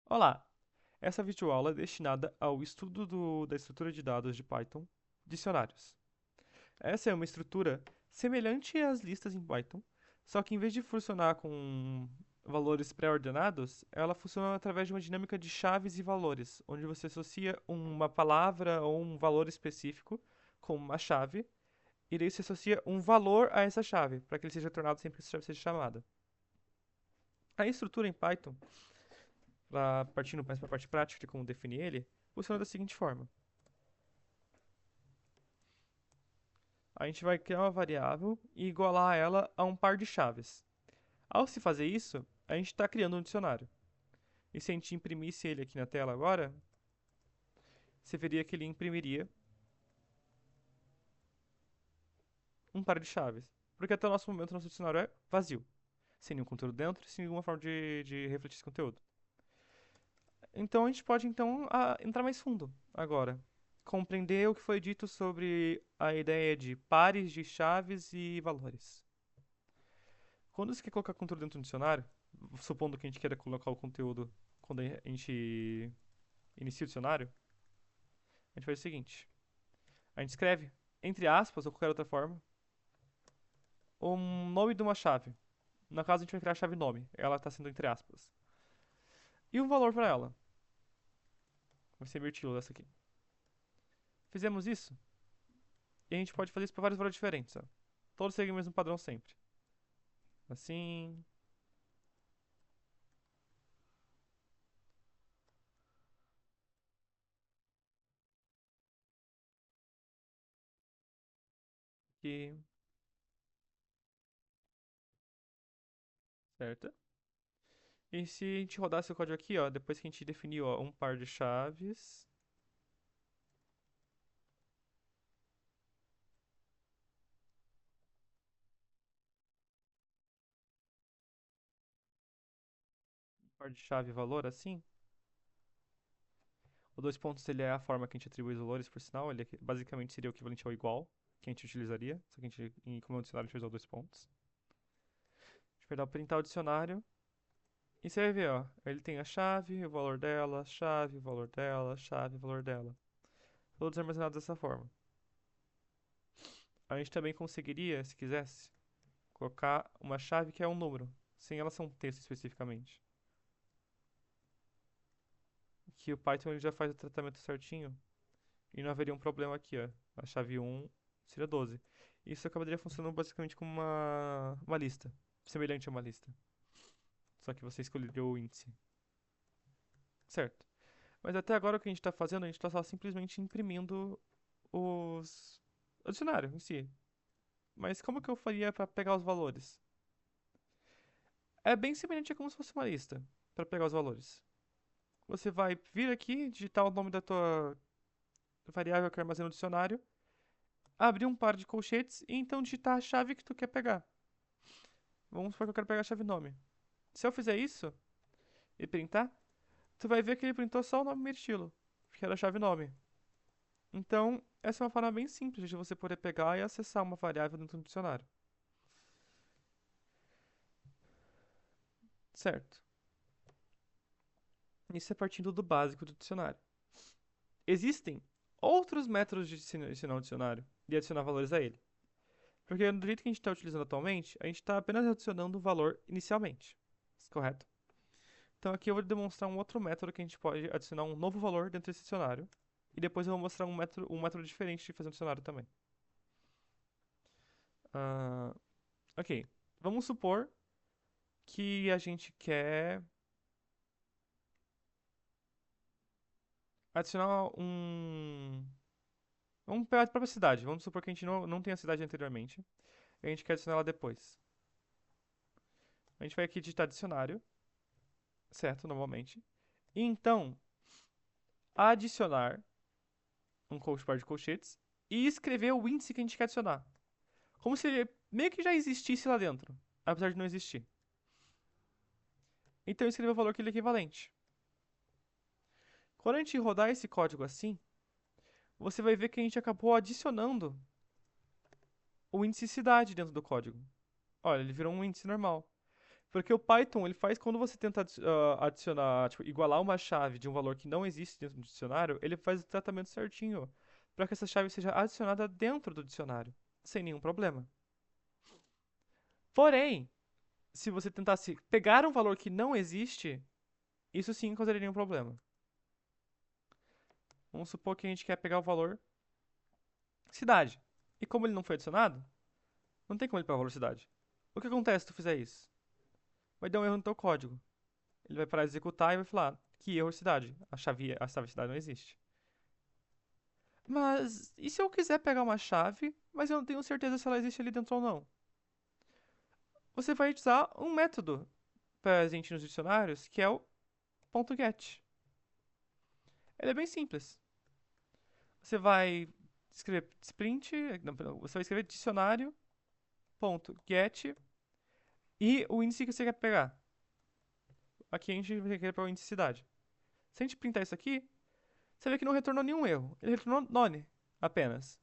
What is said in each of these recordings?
Olá! Essa videoaula é destinada ao estudo da estrutura de dados de Python, dicionários. Essa é uma estrutura semelhante às listas em Python, só que em vez de funcionar com valores pré-ordenados, ela funciona através de uma dinâmica de chaves e valores, onde você associa uma palavra ou um valor específico com uma chave, e daí você associa um valor a essa chave, para que ele seja retornado sempre que essa chave seja chamada. A estrutura em Python partindo mais para a parte prática de como definir ele, funciona da seguinte forma. A gente vai criar uma variável e igualar ela a um par de chaves. Ao se fazer isso, a gente está criando um dicionário. E se a gente imprimisse ele aqui na tela agora, você veria que ele imprimiria um par de chaves. Porque até o nosso momento, nosso dicionário é vazio. Sem nenhum conteúdo dentro e sem nenhuma forma de refletir esse conteúdo. Então a gente pode entrar mais fundo agora. Compreender o que foi dito sobre a ideia de pares de chaves e valores. Quando você quer colocar conteúdo dentro do dicionário, supondo que a gente queira colocar o conteúdo quando a gente inicia o dicionário, a gente faz o seguinte: a gente escreve, entre aspas ou qualquer outra forma, um nome de uma chave. No caso, a gente vai criar a chave nome, ela está sendo entre aspas. E um valor para ela. Vai ser mirtilo dessa aqui. Fizemos isso, e a gente pode fazer isso para vários valores diferentes. Ó. Todos seguem o mesmo padrão sempre. Assim. Aqui. Certo? E se a gente rodasse o código aqui, ó, depois que a gente definiu ó, um par de chaves, um par de chave e valor assim, o dois pontos ele é a forma que a gente atribui os valores, por sinal, ele basicamente seria o equivalente ao igual que a gente utilizaria, só que a gente, como é um dicionário, a gente usa dois pontos. A gente vai dar o printar o dicionário, e você vai ver, ó, ele tem a chave, o valor dela, chave, o valor dela, chave, o valor dela. Todos armazenados dessa forma. A gente também conseguiria, se quisesse, colocar uma chave que é um número, sem ela ser um texto especificamente. Que o Python ele já faz o tratamento certinho e não haveria um problema aqui, ó. A chave um seria 12. Isso acabaria funcionando basicamente como uma lista, semelhante a uma lista. Só que você escolheria o índice. Certo. Mas até agora o que a gente está fazendo, a gente está só simplesmente imprimindo o dicionário em si. Mas como que eu faria para pegar os valores? É bem semelhante a como se fosse uma lista, para pegar os valores. Você vai vir aqui, digitar o nome da tua variável que armazena no dicionário, abrir um par de colchetes e então digitar a chave que tu quer pegar. Vamos supor que eu quero pegar a chave nome. Se eu fizer isso e printar, tu vai ver que ele printou só o nome Mirtilo, que era a chave nome. Então, essa é uma forma bem simples de você poder pegar e acessar uma variável dentro do dicionário. Certo. Isso é partindo do básico do dicionário. Existem outros métodos de ensinar um dicionário e adicionar valores a ele. Porque do jeito que a gente está utilizando atualmente, a gente está apenas adicionando o valor inicialmente. Correto? Então aqui eu vou demonstrar um outro método que a gente pode adicionar um novo valor dentro desse dicionário. E depois eu vou mostrar um método diferente de fazer um dicionário também. Ah, ok. Vamos supor que a gente quer adicionar Vamos pegar a própria cidade. Vamos supor que a gente não tem a cidade anteriormente. E a gente quer adicionar ela depois. A gente vai aqui digitar dicionário. Certo, normalmente. E então, adicionar um par de colchetes e escrever o índice que a gente quer adicionar. Como se ele meio que já existisse lá dentro, apesar de não existir. Então escrever o valor que ele é equivalente. Quando a gente rodar esse código assim, você vai ver que a gente acabou adicionando o índice cidade dentro do código. Olha, ele virou um índice normal. Porque o Python, ele faz quando você tenta adicionar, tipo, igualar uma chave de um valor que não existe dentro do dicionário, ele faz o tratamento certinho para que essa chave seja adicionada dentro do dicionário, sem nenhum problema. Porém, se você tentasse pegar um valor que não existe, isso sim causaria nenhum problema. Vamos supor que a gente quer pegar o valor cidade. E como ele não foi adicionado, não tem como ele pegar o valor cidade. O que acontece se tu fizer isso? Vai dar um erro no teu código. Ele vai parar de executar e vai falar que erro de cidade. A chave cidade não existe. Mas e se eu quiser pegar uma chave, mas eu não tenho certeza se ela existe ali dentro ou não? Você vai usar um método presente nos dicionários que é o .get. Ele é bem simples. Você vai escrever sprint, não, perdão, você vai escrever dicionário.get e o índice que você quer pegar. Aqui a gente vai querer pegar o índice cidade. Se a gente printar isso aqui, você vê que não retornou nenhum erro. Ele retornou none apenas.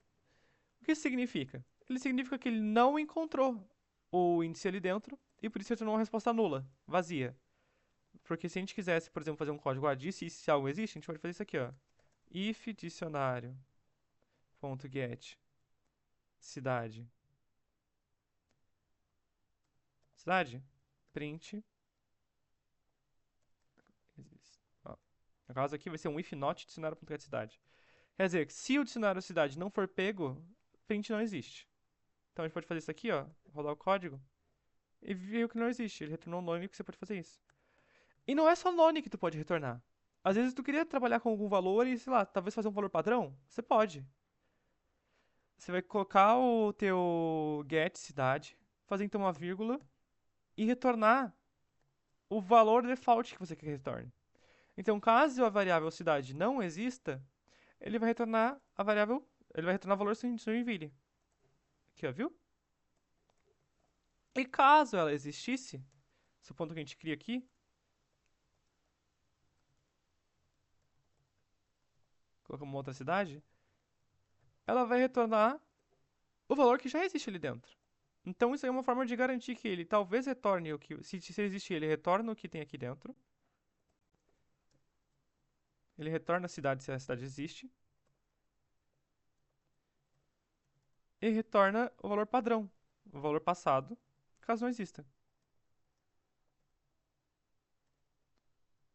O que isso significa? Ele significa que ele não encontrou o índice ali dentro e por isso retornou uma resposta nula, vazia. Porque se a gente quisesse, por exemplo, fazer um código disse se algo existe, a gente pode fazer isso aqui, ó. If dicionário.get cidade. Cidade, print. Ó. No caso aqui vai ser um if not dicionário.get cidade. Quer dizer, se o dicionário cidade não for pego, print não existe. Então a gente pode fazer isso aqui, ó, rodar o código e viu que não existe. Ele retornou um nome que você pode fazer isso. E não é só none que tu pode retornar. Às vezes tu queria trabalhar com algum valor e, sei lá, talvez fazer um valor padrão. Você pode. Você vai colocar o teu get cidade, fazer então uma vírgula e retornar o valor default que você quer que retorne. Então, caso a variável cidade não exista, ele vai retornar a variável, ele vai retornar o valor sem Joinville. Aqui, ó, viu? E caso ela existisse, supondo que a gente cria aqui, colocamos uma outra cidade, ela vai retornar o valor que já existe ali dentro. Então isso aí é uma forma de garantir que ele talvez retorne o que. Se existir, ele retorna o que tem aqui dentro. Ele retorna a cidade se a cidade existe. E retorna o valor padrão, o valor passado, caso não exista.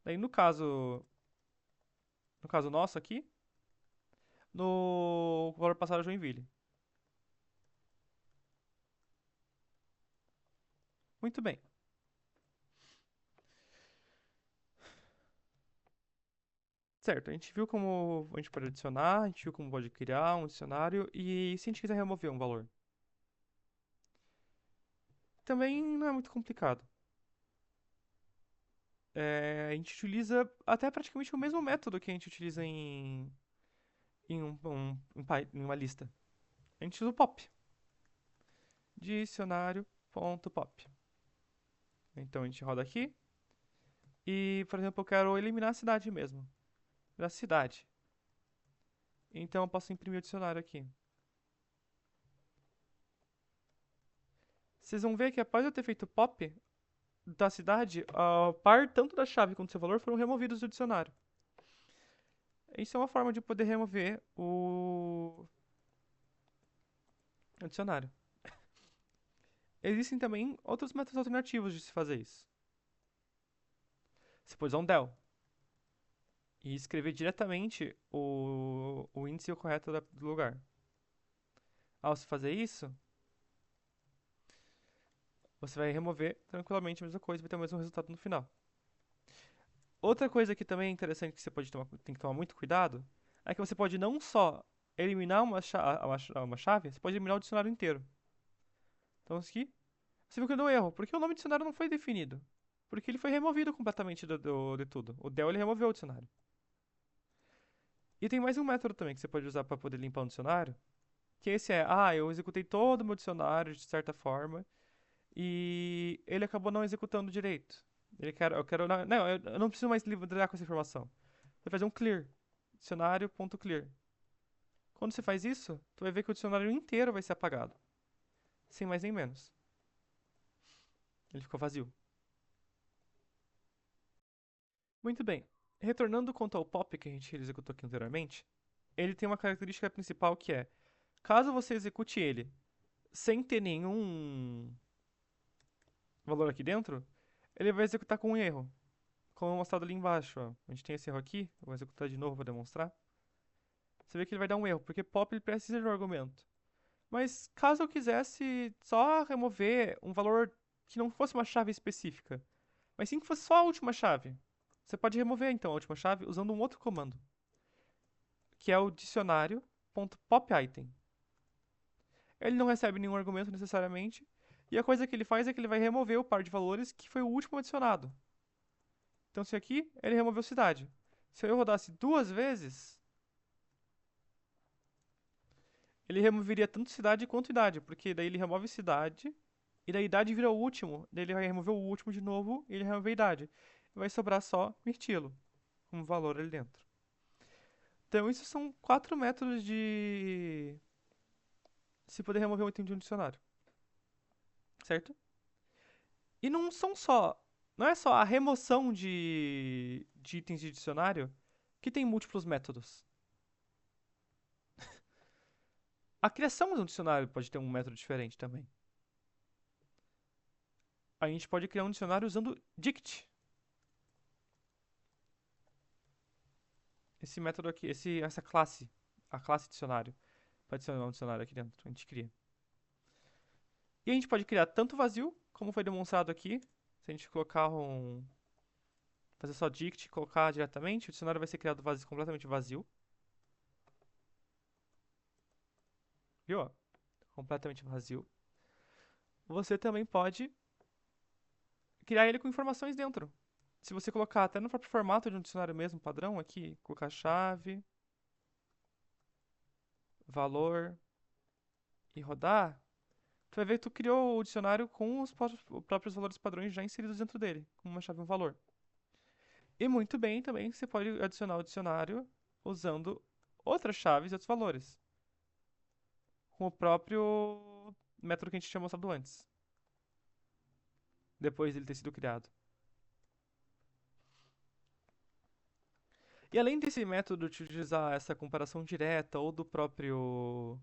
Daí no caso nosso aqui, no valor passado é Joinville. Muito bem. Certo, a gente viu como a gente pode adicionar, a gente viu como pode criar um dicionário e se a gente quiser remover um valor. Também não é muito complicado. A gente utiliza até praticamente o mesmo método que a gente utiliza em uma lista. A gente usa o pop. Dicionário.pop. Então a gente roda aqui e, por exemplo, eu quero eliminar a cidade mesmo. Da cidade. Então eu posso imprimir o dicionário aqui. Vocês vão ver que após eu ter feito pop da cidade, a par tanto da chave quanto do seu valor foram removidos do dicionário. Isso é uma forma de poder remover o dicionário. Existem também outros métodos alternativos de se fazer isso. Você pode usar um del e escrever diretamente o índice correto do lugar. Ao se fazer isso, você vai remover tranquilamente a mesma coisa e vai ter o mesmo resultado no final. Outra coisa que também é interessante que você tem que tomar muito cuidado é que você pode não só eliminar uma chave, você pode eliminar o dicionário inteiro. Então aqui, você viu que deu erro, porque o nome do dicionário não foi definido. Porque ele foi removido completamente de tudo. O del ele removeu o dicionário. E tem mais um método também que você pode usar para poder limpar um dicionário, que esse é, eu executei todo o meu dicionário de certa forma e ele acabou não executando direito. Eu quero, não, eu não preciso mais lidar com essa informação. Você vai fazer um clear, dicionário.clear. Quando você faz isso, tu vai ver que o dicionário inteiro vai ser apagado, sem mais nem menos. Ele ficou vazio. Muito bem. Retornando quanto ao pop que a gente executou aqui anteriormente, ele tem uma característica principal que é, caso você execute ele sem ter nenhum valor aqui dentro, ele vai executar com um erro, como mostrado ali embaixo. Ó. A gente tem esse erro aqui, vou executar de novo para demonstrar. Você vê que ele vai dar um erro, porque pop ele precisa de um argumento. Mas caso eu quisesse só remover um valor que não fosse uma chave específica, mas sim que fosse só a última chave, você pode remover então a última chave usando um outro comando, que é o dicionário.popitem. Ele não recebe nenhum argumento necessariamente, e a coisa que ele faz é que ele vai remover o par de valores que foi o último adicionado. Então, se aqui ele removeu cidade. Se eu rodasse duas vezes, ele removeria tanto cidade quanto idade, porque daí ele remove cidade, e daí idade vira o último, daí ele vai remover o último de novo, e ele remove a idade. E vai sobrar só mirtilo, como valor ali dentro. Então, isso são 4 métodos de se poder remover um item de um dicionário, certo? E não são só. Não é só a remoção de itens de dicionário que tem múltiplos métodos. A criação de um dicionário pode ter um método diferente também. A gente pode criar um dicionário usando dict. Esse método aqui, essa classe, a classe dicionário, pode ser um dicionário aqui dentro. A gente cria. E a gente pode criar tanto vazio, como foi demonstrado aqui. Se a gente colocar um. Fazer só dict e colocar diretamente, o dicionário vai ser criado vazio, completamente vazio. Viu? Ó? Completamente vazio. Você também pode criar ele com informações dentro. Se você colocar até no próprio formato de um dicionário mesmo, padrão, aqui, colocar chave, valor e rodar, tu vai ver que tu criou o dicionário com os próprios valores padrões já inseridos dentro dele, como uma chave e um valor. E muito bem também você pode adicionar o dicionário usando outras chaves e outros valores, com o próprio método que a gente tinha mostrado antes, depois dele ter sido criado. E além desse método de utilizar essa comparação direta ou do próprio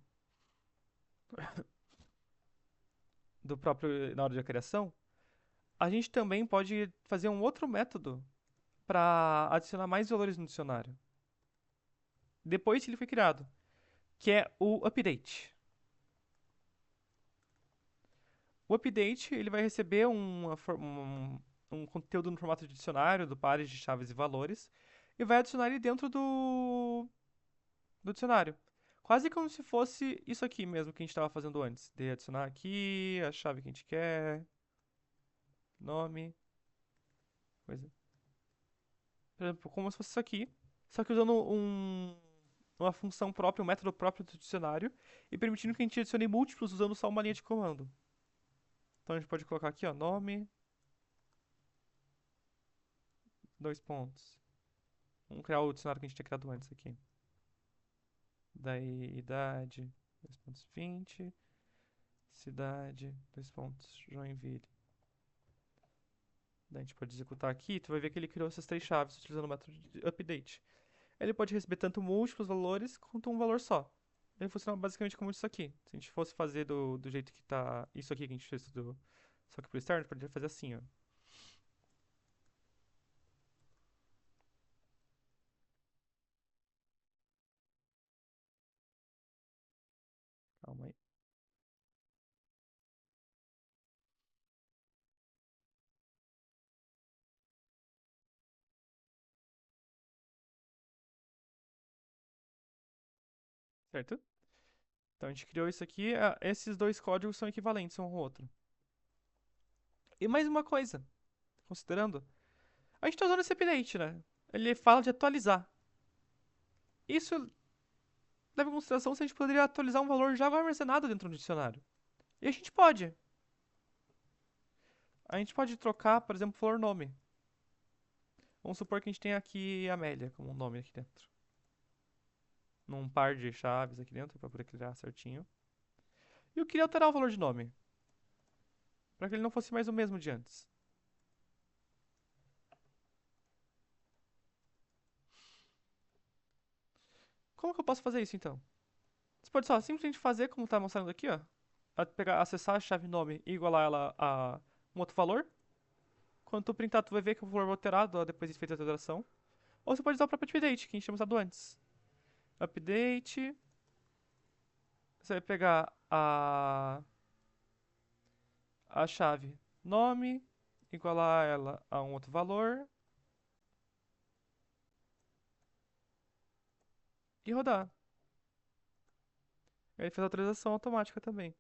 na hora da criação, a gente também pode fazer um outro método para adicionar mais valores no dicionário. Depois que ele foi criado, que é o update. O update ele vai receber um conteúdo no formato de dicionário, do pares de chaves e valores, e vai adicionar ele dentro do dicionário. Quase como se fosse isso aqui mesmo que a gente estava fazendo antes. De adicionar aqui a chave que a gente quer, nome, coisa. Por exemplo, como se fosse isso aqui, só que usando uma função própria, um método próprio do dicionário, e permitindo que a gente adicione múltiplos usando só uma linha de comando. Então a gente pode colocar aqui, ó, nome, dois pontos. Vamos criar o dicionário que a gente tinha criado antes aqui. Daí, idade, 2,20. Cidade, dois pontos, Joinville. Daí a gente pode executar aqui, tu vai ver que ele criou essas três chaves utilizando o método de update. Ele pode receber tanto múltiplos valores quanto um valor só. Ele funciona basicamente como isso aqui. Se a gente fosse fazer do jeito que tá. Isso aqui que a gente fez só que pro externo, a gente poderia fazer assim, ó. Calma aí. Certo? Então a gente criou isso aqui. Esses dois códigos são equivalentes um ao outro. E mais uma coisa, considerando. A gente tá usando esse update, né? Ele fala de atualizar. Isso leva em consideração se a gente poderia atualizar um valor já armazenado dentro do dicionário. E a gente pode. A gente pode trocar, por exemplo, o valor nome. Vamos supor que a gente tem aqui Amélia como um nome aqui dentro. Num par de chaves aqui dentro para poder criar certinho. E eu queria alterar o valor de nome. Para que ele não fosse mais o mesmo de antes. como que eu posso fazer isso então? Você pode só simplesmente fazer como tá mostrando aqui, ó. Pegar, acessar a chave nome e igualar ela a um outro valor. Quando tu printar, tu vai ver que o valor alterado ó, depois de feita a alteração. Ou você pode usar o próprio update, que a gente tinha usado antes. Update. Você vai pegar a chave nome, igualar ela a um outro valor e rodar. Ele fez a atualização automática também.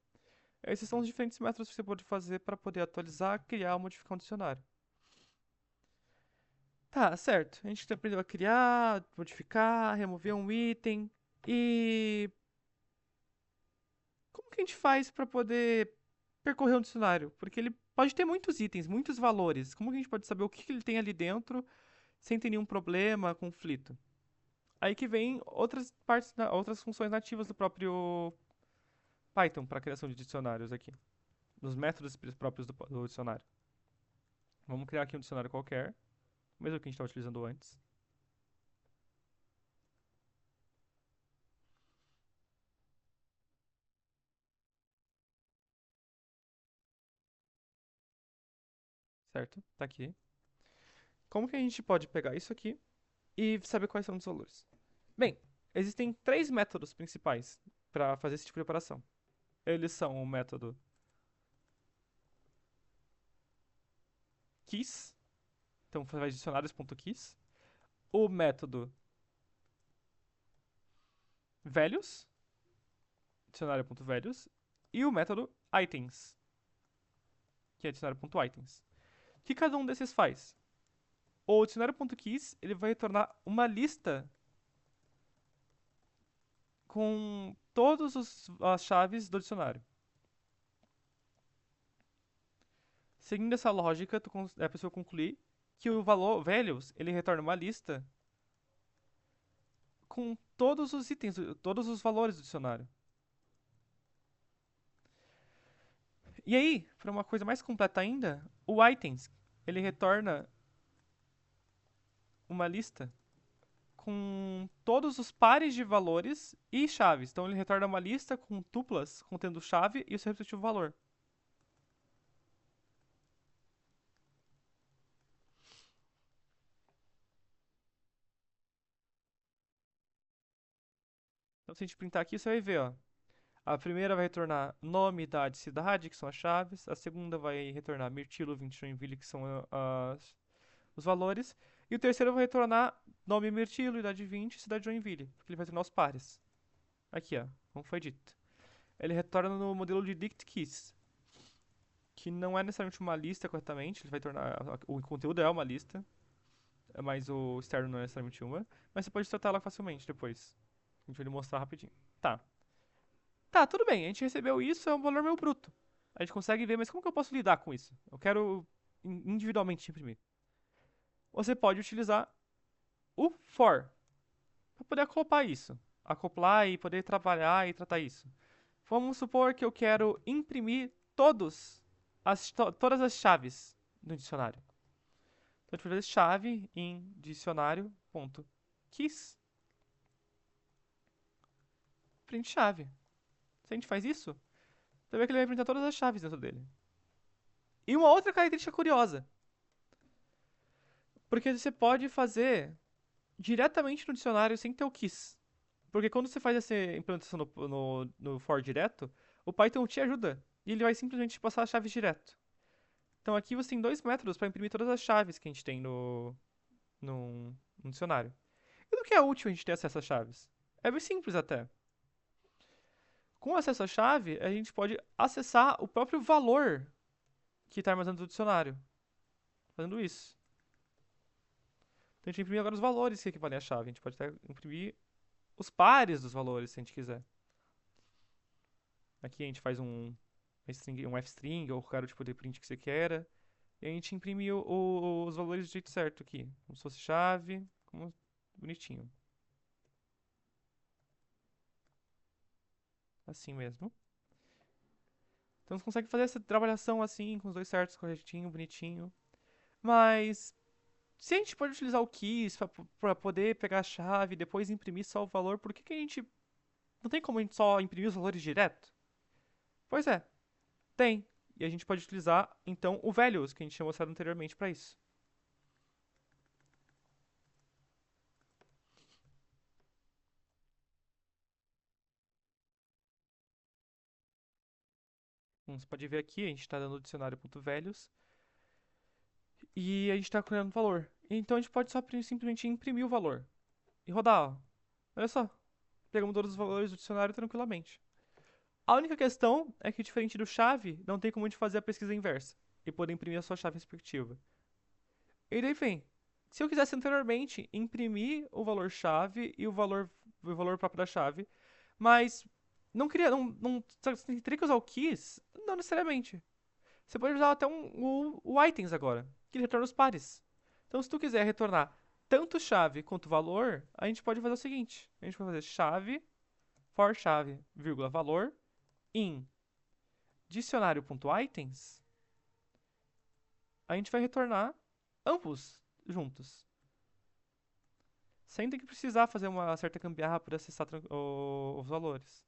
Esses são os diferentes métodos que você pode fazer para poder atualizar, criar ou modificar um dicionário. Tá, certo. A gente aprendeu a criar, modificar, remover um item. E como que a gente faz para poder percorrer um dicionário? Porque ele pode ter muitos itens, muitos valores. Como que a gente pode saber o que ele tem ali dentro sem ter nenhum problema, conflito? Aí que vem outras partes, outras funções nativas do próprio Python para a criação de dicionários aqui. Nos métodos próprios do dicionário. Vamos criar aqui um dicionário qualquer, mesmo que a gente estava utilizando antes. Certo? Tá aqui. Como que a gente pode pegar isso aqui e saber quais são os valores? Bem, existem três métodos principais para fazer esse tipo de operação. Eles são o método keys, então faz dicionários.keys, o método values, dicionário.values, e o método items, que é dicionário.items. O que cada um desses faz? O dicionário.keys ele vai retornar uma lista com todas as chaves do dicionário. Seguindo essa lógica, a pessoa concluir que o valor values ele retorna uma lista com todos os itens, todos os valores do dicionário. E aí, para uma coisa mais completa ainda, o items ele retorna uma lista com todos os pares de valores e chaves. Então ele retorna uma lista com tuplas contendo chave e o seu respectivo valor. Então se a gente printar aqui, você vai ver, ó. A primeira vai retornar nome, idade, cidade, que são as chaves. A segunda vai retornar Mirtilo, 20 Joinville, que são os valores. E o terceiro vai retornar nome Mirtilo, idade 20 e cidade Joinville, porque ele vai retornar os pares. Aqui, ó, como foi dito. Ele retorna no modelo de dict keys, que não é necessariamente uma lista corretamente, ele vai tornar o conteúdo é uma lista, mas o externo não é necessariamente uma, mas você pode tratar ela facilmente depois. A gente vai lhe mostrar rapidinho. Tá. Tá, tudo bem, a gente recebeu isso, é um valor meio bruto. A gente consegue ver, mas como que eu posso lidar com isso? Eu quero individualmente imprimir. Você pode utilizar o for para poder acoplar isso. Acoplar e poder trabalhar e tratar isso. Vamos supor que eu quero imprimir todas as chaves do dicionário. Então, a gente vai fazer chave em dicionário.keys print chave. Se a gente faz isso, você vê que ele vai printar todas as chaves dentro dele. E uma outra característica curiosa. Porque você pode fazer diretamente no dicionário sem ter o keys. Porque quando você faz essa implementação no for direto, o Python te ajuda. E ele vai simplesmente passar as chaves direto. Então aqui você tem dois métodos para imprimir todas as chaves que a gente tem no dicionário. E do que é útil a gente ter acesso às chaves? É bem simples até. Com acesso à chave, a gente pode acessar o próprio valor que está armazenado no dicionário. Fazendo isso. Então a gente imprime agora os valores que equivalem à chave. A gente pode até imprimir os pares dos valores, se a gente quiser. Aqui a gente faz um f-string, ou qualquer tipo de print que você queira. E a gente imprime os valores do jeito certo aqui. Como se fosse chave, como bonitinho. Assim mesmo. Então você consegue fazer essa trabalhação assim, com os dois certos, corretinho, bonitinho. Mas Se a gente pode utilizar o keys pra poder pegar a chave e depois imprimir só o valor, por que que a gente... Não tem como a gente só imprimir os valores direto? Pois é, tem. E a gente pode utilizar, então, o values, que a gente tinha mostrado anteriormente pra isso. Você pode ver aqui, a gente está dando o dicionário.values e a gente está criando valor. Então a gente pode só simplesmente imprimir o valor e rodar. Ó. Olha só, pegamos todos os valores do dicionário tranquilamente. A única questão é que, diferente do chave, não tem como a gente fazer a pesquisa inversa e poder imprimir a sua chave respectiva. E daí vem, se eu quisesse anteriormente imprimir o valor chave e o valor próprio da chave, mas não queria, teria que usar o keys? Não necessariamente. Você pode usar até o items agora, que ele retorna os pares. Então, se tu quiser retornar tanto chave quanto valor, a gente pode fazer o seguinte: a gente pode fazer chave, for chave, vírgula, valor, in dicionário.items, a gente vai retornar ambos juntos. Sem ter que precisar fazer uma certa gambiarra para acessar os valores.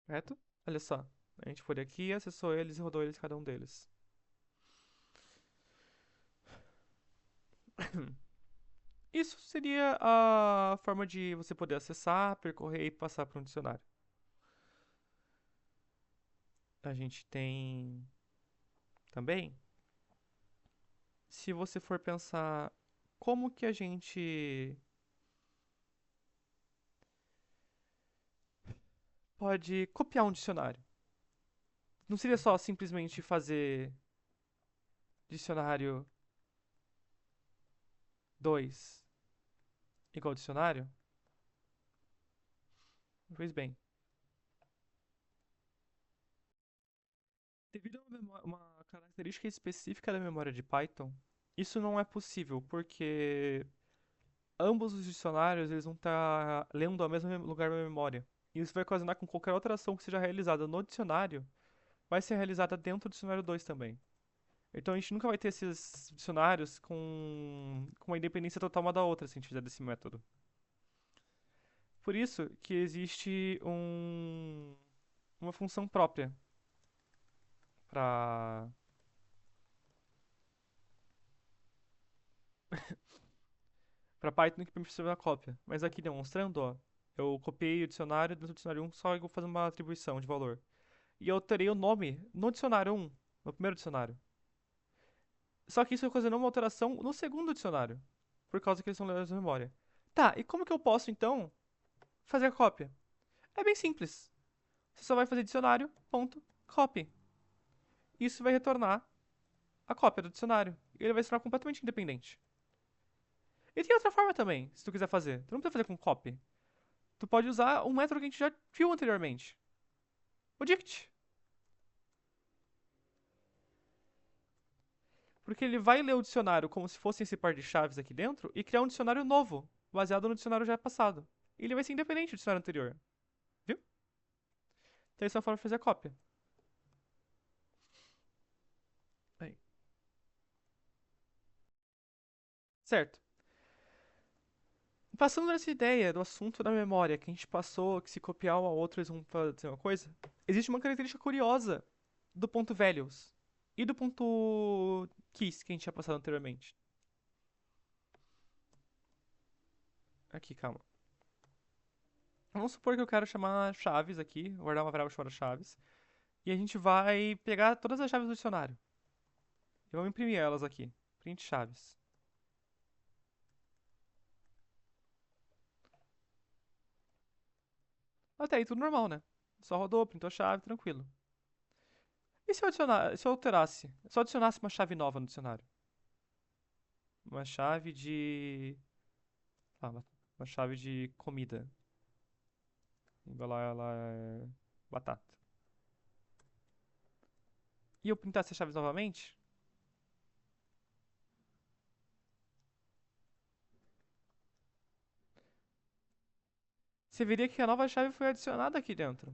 Correto? Olha só. A gente foi aqui, acessou eles e rodou eles, cada um deles. Isso seria a forma de você poder acessar, percorrer e passar para um dicionário. A gente tem também, se você for pensar como que a gente pode copiar um dicionário. Não seria só simplesmente fazer dicionário 2 igual dicionário? Pois bem, devido a uma característica específica da memória de Python, isso não é possível, porque ambos os dicionários eles vão estar lendo ao mesmo lugar da memória. E isso vai ocasionar com qualquer outra ação que seja realizada no dicionário, vai ser realizada dentro do dicionário 2 também. Então a gente nunca vai ter esses dicionários com uma independência total uma da outra se a gente fizer desse método. Por isso que existe uma função própria para Python que permite fazer a cópia. Mas aqui demonstrando, ó, eu copiei o dicionário, dentro do dicionário 1 só eu vou fazer uma atribuição de valor. E eu alterei o nome no dicionário 1, no primeiro dicionário. Só que isso ocasionou uma alteração no segundo dicionário, por causa que eles são levados da memória. Tá, e como que eu posso então fazer a cópia? É bem simples. Você só vai fazer dicionário, ponto, copy. Isso vai retornar a cópia do dicionário. E ele vai se tornar completamente independente. E tem outra forma também, se tu quiser fazer. Tu não precisa fazer com copy. Tu pode usar um método que a gente já viu anteriormente. O dict. Porque ele vai ler o dicionário como se fosse esse par de chaves aqui dentro e criar um dicionário novo, baseado no dicionário já passado. E ele vai ser independente do dicionário anterior. Viu? Então essa é a forma de fazer a cópia. Aí. Certo. Passando nessa ideia do assunto da memória, que a gente passou, que se copiar um ao outro eles vão fazer uma coisa, existe uma característica curiosa do ponto values e do ponto keys que a gente tinha passado anteriormente. Aqui, calma. Vamos supor que eu quero chamar chaves aqui, guardar uma variável chamada chaves, e a gente vai pegar todas as chaves do dicionário e vamos imprimir elas aqui. Print chaves. Até aí tudo normal, né? Só rodou, printou a chave, tranquilo. E se eu alterasse, se eu adicionasse uma chave nova no dicionário? Uma chave de. Ah, uma chave de comida. Embalar ela é batata. E eu printasse as chaves novamente? você veria que a nova chave foi adicionada aqui dentro.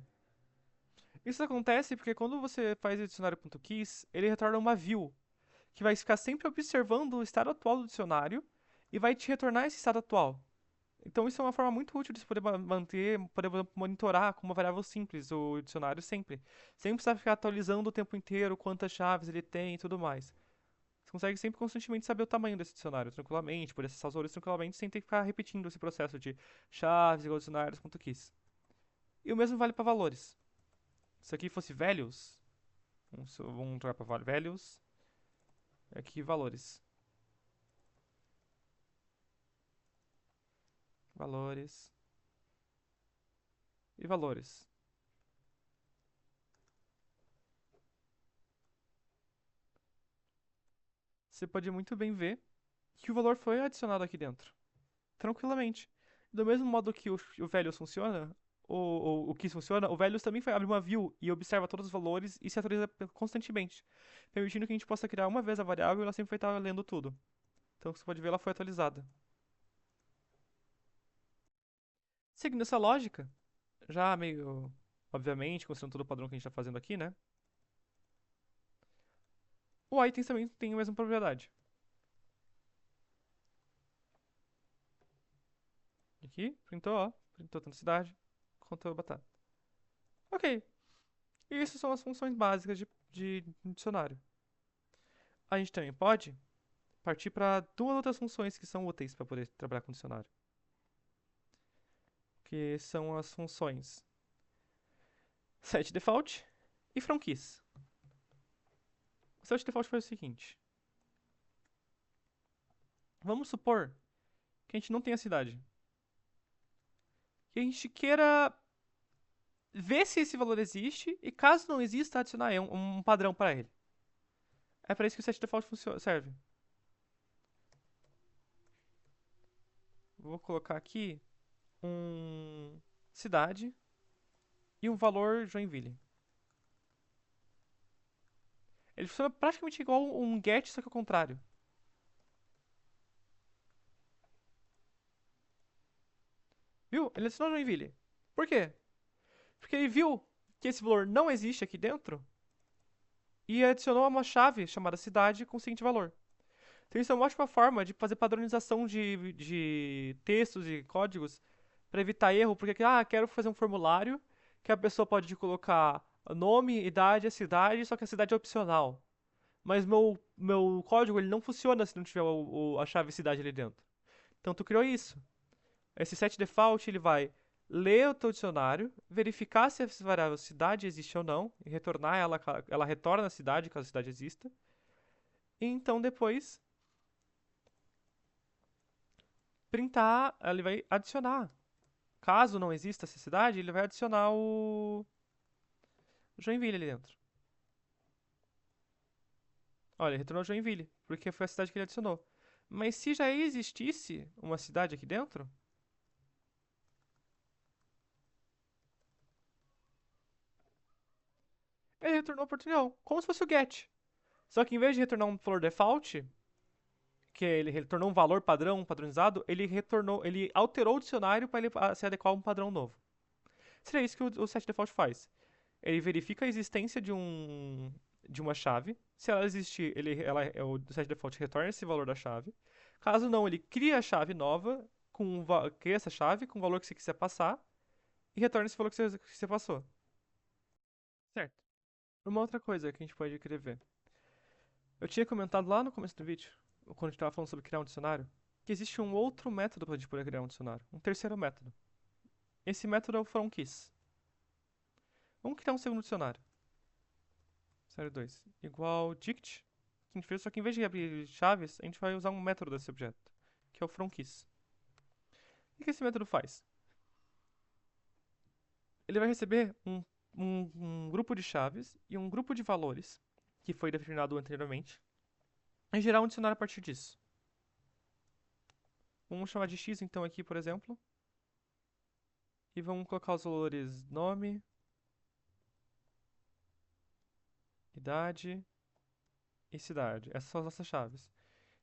Isso acontece porque quando você faz o dicionário.keys, ele retorna uma view, que vai ficar sempre observando o estado atual do dicionário e vai te retornar esse estado atual. Então isso é uma forma muito útil de você poder manter, poder monitorar com uma variável simples o dicionário sempre. Sem precisar ficar atualizando o tempo inteiro quantas chaves ele tem e tudo mais. Você consegue sempre constantemente saber o tamanho desse dicionário tranquilamente, poder acessar os valores tranquilamente sem ter que ficar repetindo esse processo de chaves igual dicionários.keys. E o mesmo vale para valores. Se aqui fosse values, vamos trocar para values, aqui valores. Valores e valores. Você pode muito bem ver que o valor foi adicionado aqui dentro, tranquilamente. Do mesmo modo que o values funciona, o keys funciona, o values também abre uma view e observa todos os valores e se atualiza constantemente, permitindo que a gente possa criar uma vez a variável e ela sempre vai estar lendo tudo. Então você pode ver, ela foi atualizada. Seguindo essa lógica, já meio obviamente, considerando todo o padrão que a gente está fazendo aqui, né? O items também tem a mesma propriedade. Aqui, printou, ó. Printou tanto cidade quanto batata. Ok. E isso são as funções básicas de dicionário. A gente também pode partir para duas outras funções que são úteis para poder trabalhar com dicionário. Que são as funções setDefault e FromKeys. O setDefault faz o seguinte. Vamos supor que a gente não tenha cidade. Que a gente queira ver se esse valor existe e caso não exista, adicionar um padrão para ele. É para isso que o setDefault serve. Vou colocar aqui cidade e um valor Joinville. Ele funciona praticamente igual um get, só que ao contrário. Viu? Ele adicionou Joinville. Por quê? Porque ele viu que esse valor não existe aqui dentro e adicionou uma chave chamada cidade com o seguinte valor. Então isso é uma ótima forma de fazer padronização de textos e códigos para evitar erro, porque quero fazer um formulário que a pessoa pode colocar nome, idade, a cidade, só que a cidade é opcional. Mas meu código ele não funciona se não tiver a chave cidade ali dentro. Então tu criou isso. Esse set default ele vai ler o teu dicionário, verificar se essa variável cidade existe ou não, e retornar ela retorna a cidade, caso a cidade exista. E então depois printar, ele vai adicionar. Caso não exista essa cidade, ele vai adicionar o Joinville ali dentro. Olha, ele retornou Joinville, porque foi a cidade que ele adicionou. Mas se já existisse uma cidade aqui dentro, ele retornou Portunhol, como se fosse o get. Só que em vez de retornar um valor default, que ele retornou um valor padrão, padronizado, ele alterou o dicionário para ele se adequar a um padrão novo. Seria isso que o setDefault faz. Ele verifica a existência de uma chave. Se ela existir, o setDefault retorna esse valor da chave. Caso não, ele cria a chave nova, cria essa chave com o valor que você quiser passar e retorna esse valor que você passou. Certo. Uma outra coisa que a gente pode querer ver. Eu tinha comentado lá no começo do vídeo, quando a gente estava falando sobre criar um dicionário, que existe um outro método para a gente poder criar um dicionário. Um terceiro método. Esse método é o FromKeys. Vamos criar um segundo dicionário. Dicionário 2. Igual dict, que a gente fez, só que em vez de abrir chaves, a gente vai usar um método desse objeto, que é o FromKeys. O que esse método faz? Ele vai receber um grupo de chaves e um grupo de valores, que foi determinado anteriormente, e gerar um dicionário a partir disso. Vamos chamar de x então aqui, por exemplo. E vamos colocar os valores nome, idade e cidade. Essas são as nossas chaves.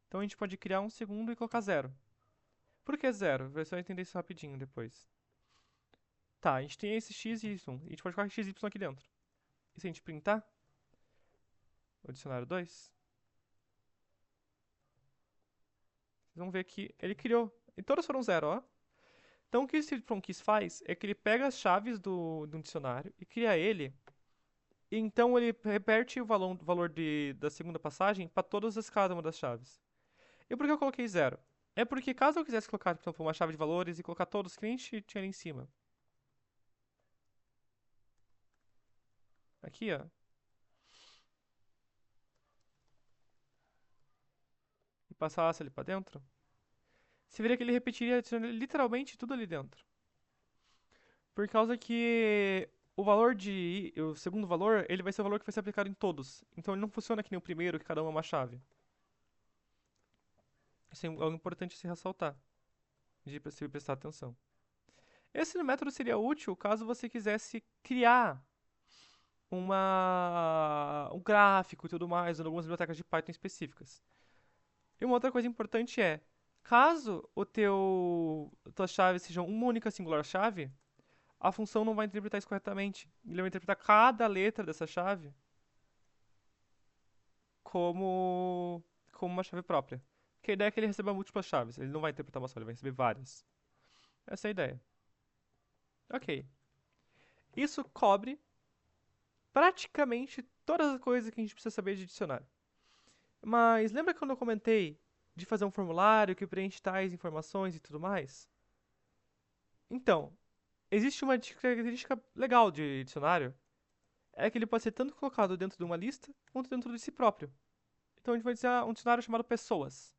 Então a gente pode criar um segundo e colocar zero. Por que zero? Você vai entender isso rapidinho depois. Tá, a gente tem esse x e y. A gente pode colocar x e y aqui dentro. E se a gente printar o dicionário 2, vocês vão ver que ele criou. E todos foram zero, ó. Então o que esse FromKeys faz é que ele pega as chaves do dicionário e cria ele. E então ele repete o valor da segunda passagem para todas as cada uma das chaves. E por que eu coloquei zero? É porque caso eu quisesse colocar, por exemplo, uma chave de valores e colocar todos que nem tinha ali em cima. Aqui, ó. E passasse ali pra dentro. Você veria que ele repetiria literalmente tudo ali dentro. Por causa que o segundo valor, ele vai ser o valor que vai ser aplicado em todos. Então ele não funciona que nem o primeiro, que cada um é uma chave. Isso é algo importante se ressaltar, de se prestar atenção. Esse método seria útil caso você quisesse criar um gráfico e tudo mais, em algumas bibliotecas de Python específicas. E uma outra coisa importante é, caso tuas chaves sejam uma única singular chave, a função não vai interpretar isso corretamente. Ele vai interpretar cada letra dessa chave como uma chave própria. Porque a ideia é que ele receba múltiplas chaves. Ele não vai interpretar uma só, ele vai receber várias. Essa é a ideia. Ok. Isso cobre praticamente todas as coisas que a gente precisa saber de dicionário. Mas lembra quando eu comentei de fazer um formulário que preenche tais informações e tudo mais? Então, existe uma característica legal de dicionário, é que ele pode ser tanto colocado dentro de uma lista, quanto dentro de si próprio. Então a gente vai dizer um dicionário chamado pessoas.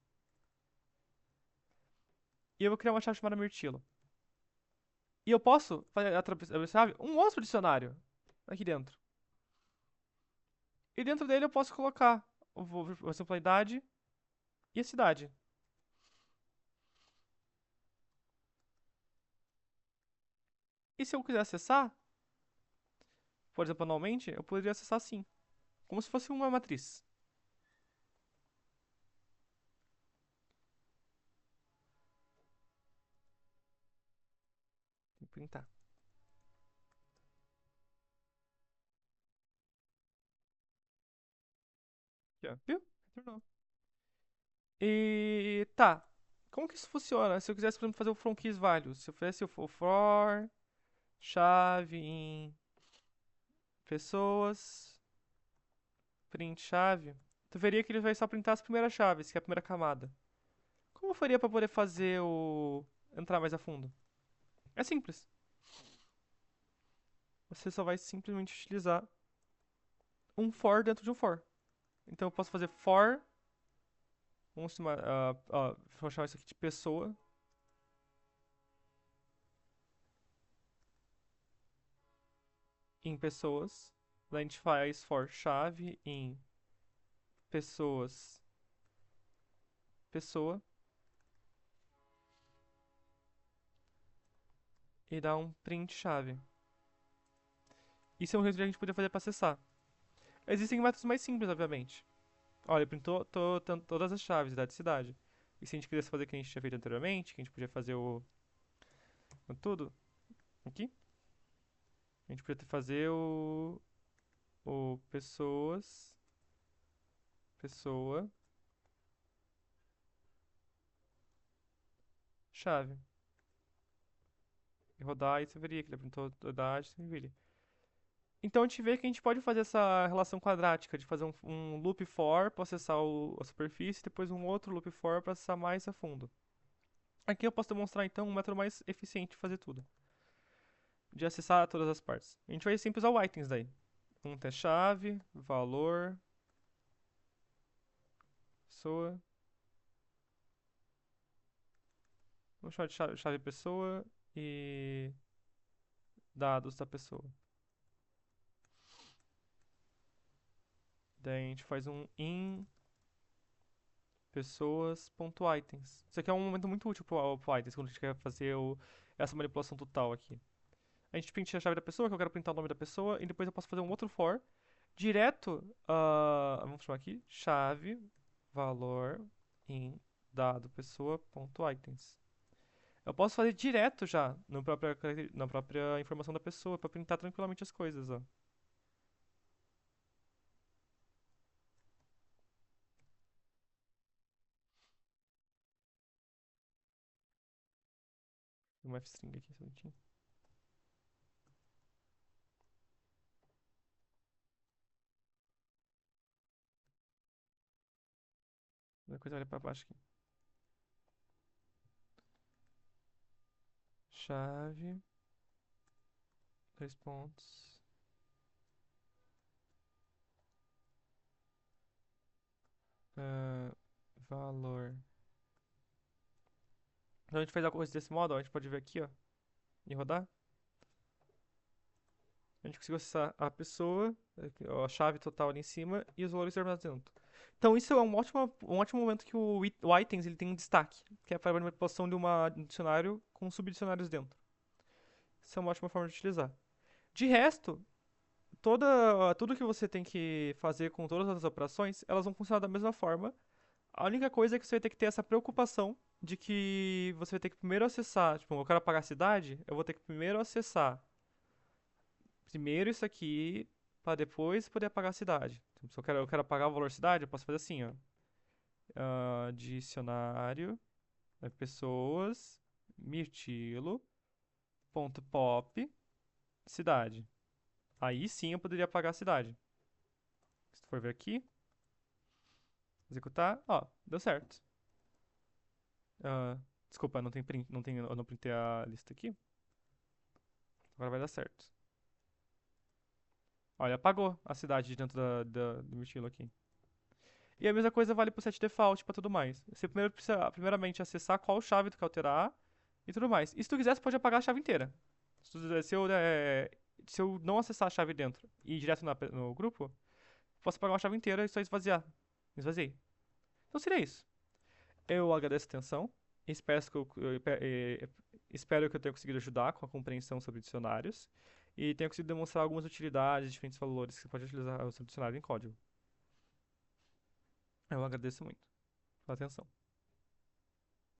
E eu vou criar uma chave chamada Mirtilo. E eu posso fazer sabe, um outro dicionário aqui dentro. E dentro dele eu posso colocar por exemplo, a idade e a cidade. E se eu quiser acessar, por exemplo, anualmente, eu poderia acessar assim, como se fosse uma matriz. Vou printar. Aqui, ó. Viu? Retornou. E tá. Como que isso funciona? Se eu quisesse, por exemplo, fazer o from keys values, se eu fizesse o for chave em pessoas, print chave, tu veria que ele vai só printar as primeiras chaves, que é a primeira camada. Como eu faria para poder fazer o entrar mais a fundo? É simples. Você só vai simplesmente utilizar um for dentro de um for. Então eu posso fazer for, vamos chamar isso aqui de pessoa. Em pessoas. Daí a gente faz for chave em pessoas, pessoa. E dá um print chave. Isso é um jeito de a gente poder fazer para acessar. Existem métodos mais simples, obviamente. Olha, ele printou todas as chaves, idade e cidade. E se a gente quisesse fazer o que a gente tinha feito anteriormente, que a gente podia fazer tudo, aqui, a gente podia fazer o pessoas, pessoa, chave. E rodar, e você veria que ele printou a idade, você veria. Então a gente vê que a gente pode fazer essa relação quadrática de fazer um loop for para acessar a superfície, e depois um outro loop for para acessar mais a fundo. Aqui eu posso demonstrar então um método mais eficiente de fazer tudo, de acessar todas as partes. A gente vai sempre usar o items daí. É chave, valor, pessoa. Vamos chamar de chave pessoa e dados da pessoa. Daí a gente faz um in pessoas.items. Isso aqui é um momento muito útil pro items, quando a gente quer fazer essa manipulação total aqui. A gente print a chave da pessoa, que eu quero printar o nome da pessoa, e depois eu posso fazer um outro for direto, vamos chamar aqui, chave valor em dado pessoa.items. Eu posso fazer direto já na própria informação da pessoa pra printar tranquilamente as coisas, ó. Uma F-string aqui, só um minutinho. Uma coisa olha pra baixo aqui. Chave, dois pontos. ah, Valor. Então a gente fez a coisa desse modo, ó. A gente pode ver aqui, ó. E rodar. A gente conseguiu acessar a pessoa, ó, a chave total ali em cima e os valores armazenados dentro. Então isso é um ótimo momento que o items ele tem um destaque, que é para a manipulação de um dicionário com subdicionários dentro. Isso é uma ótima forma de utilizar. De resto, tudo que você tem que fazer com todas as operações, elas vão funcionar da mesma forma. A única coisa é que você vai ter que ter essa preocupação de que você vai ter que primeiro acessar, tipo, eu quero apagar a cidade, eu vou ter que primeiro acessar isso aqui para depois poder apagar a cidade. Então, se eu quero apagar o valor cidade, eu posso fazer assim, ó. Dicionário, pessoas, mirtilo, ponto pop, cidade. Aí sim eu poderia apagar a cidade. Se tu for ver aqui, executar, ó, deu certo. Ah, desculpa, não tem print, eu não printei a lista aqui. Agora vai dar certo. Olha, apagou a cidade dentro do mirtilo aqui. E a mesma coisa vale pro set default pra tudo mais. Você primeiro precisa, primeiramente, acessar qual chave tu quer alterar e tudo mais. E se tu quiser, você pode apagar a chave inteira. Se eu não acessar a chave dentro e ir direto no grupo, posso apagar uma chave inteira e só esvaziar. Esvaziei. Então seria isso. Eu agradeço a atenção. Espero que espero que eu tenha conseguido ajudar com a compreensão sobre dicionários. E tenha conseguido demonstrar algumas utilidades, diferentes valores que você pode utilizar o seu dicionário em código. Eu agradeço muito pela atenção.